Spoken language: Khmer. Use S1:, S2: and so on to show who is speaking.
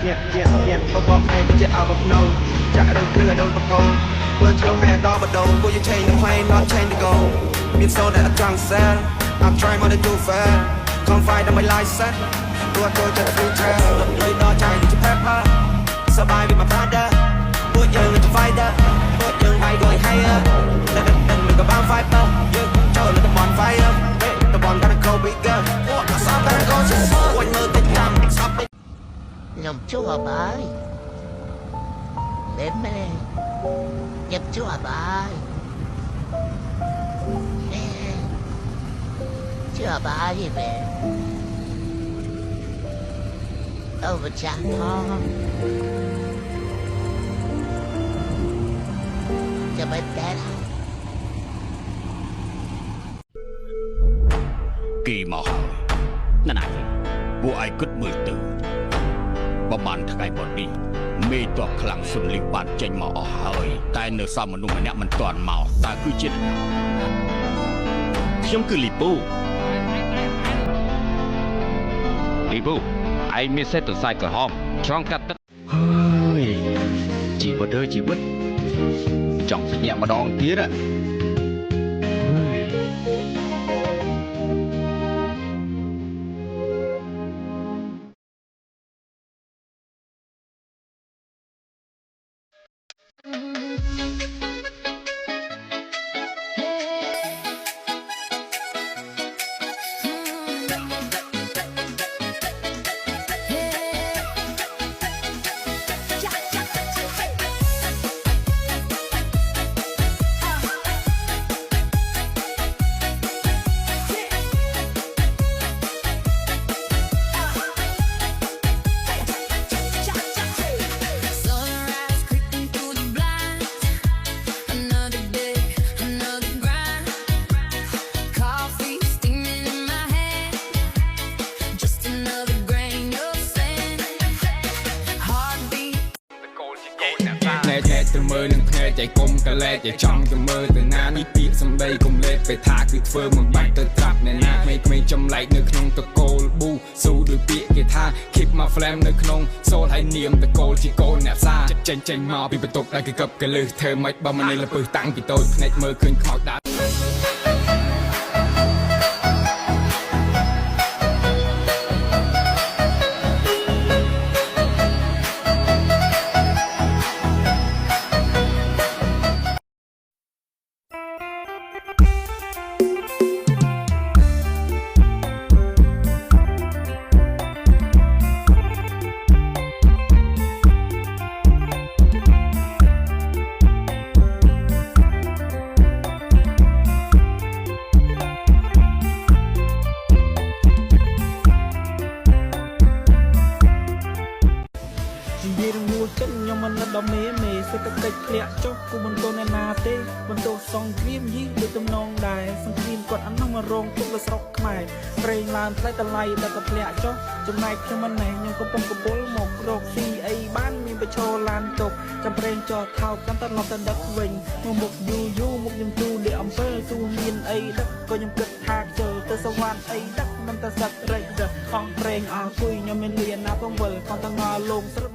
S1: nhẹ không bom hay với chiếc áo bọc nâu chả đâu cứ ở đâu bọc câu vừa chiều mẹ đo bắt đầu cô you change the plane not change the goal miền sâu đã trăng sáng I'm trying more than do fair không phải là my license tôi cho future nơi đó chạy đi chụp pepper sắp bài vì my brother tôi giờ là fighter tôi giờ hay gọi hay đừng có bao fighter nhưng chờ là tầm bonfire the one gotta go bigger stop gotta go just quanh mơ tình cảm stop
S2: nhầm chúa bài đến mẹ nhập chúa bài chúa bài gì vậy over chat thong cho bên đen
S3: kỳ màuนั่นไงบัวไอ้กึศมือตื่นประมาณทั้งไอ้บอดี้มีตัวคลังสุนลิบานเจงมาอ๋อเฮ้ยแต่เนื้อซ้ำมนุษย์เนี่ยมันตอนเมาแต่คือจิตខ្ញុំគឺលីពូឯងមានសេតុសាយក្រហមឆ្លងកាត់ទឹកហើយជីវិតអើយជីវិតចង់ស្ញាក់ម្ដងទៀតá
S4: ទៅមើលនឹងភ្នែកចៃគុំកលែចៃចង់ទៅមើលទៅណានេះពាក្យសំដីគុំលេបពេលថាគឺធ្វើមិនបាច់ទៅត្រាប់អ្នកណាក្មេងៗចម្លែកនៅក្នុងតកូលប៊ូស៊ូដោយពាក្យគេថា keep my flame នៅក្នុងសូលហើយនាមតកូលជាកូនអ្នកផ្សារចេញមកពីបន្ទប់ដែលគេកឹបកលឹះធ្វើម៉េចបើមិនលពើតាំងពីតូចភ្នែកមើលឃើញខ្មោចដើរ
S5: ខ្ញុំមិនដល់មេសេដ្ឋកិច្ចធ្លាក់ចុះគូមិនទោនណាទេបន្ទោសងគ្រាមយីដូចទំនងដែរសង្គ្រាមគាត់អានោះមករងទុកលើស្រុកខ្មែរប្រេងឡើងថ្លៃតម្លៃដល់តែធ្លាក់ចុះចំណែកខ្ញុំមិនណែខ្ញុំកំពុងកបុលមករកស៊ីអីបានមានបញ្ឈរឡានទុកចាំប្រេងចោលថោកកាន់តែឡប់ទៅដឹកវិញមុខយូមុខខ្ញុំទូលាអំពើទូមានអីដឹកក៏ខ្ញុំគិតថាជើទៅសវណ្ណអីដឹកមិនតែសឹករិចអស់ប្រេងអស់គួយខ្ញុំមានលៀនណាពងវិលគាត់ទាំងងលងស្រឹប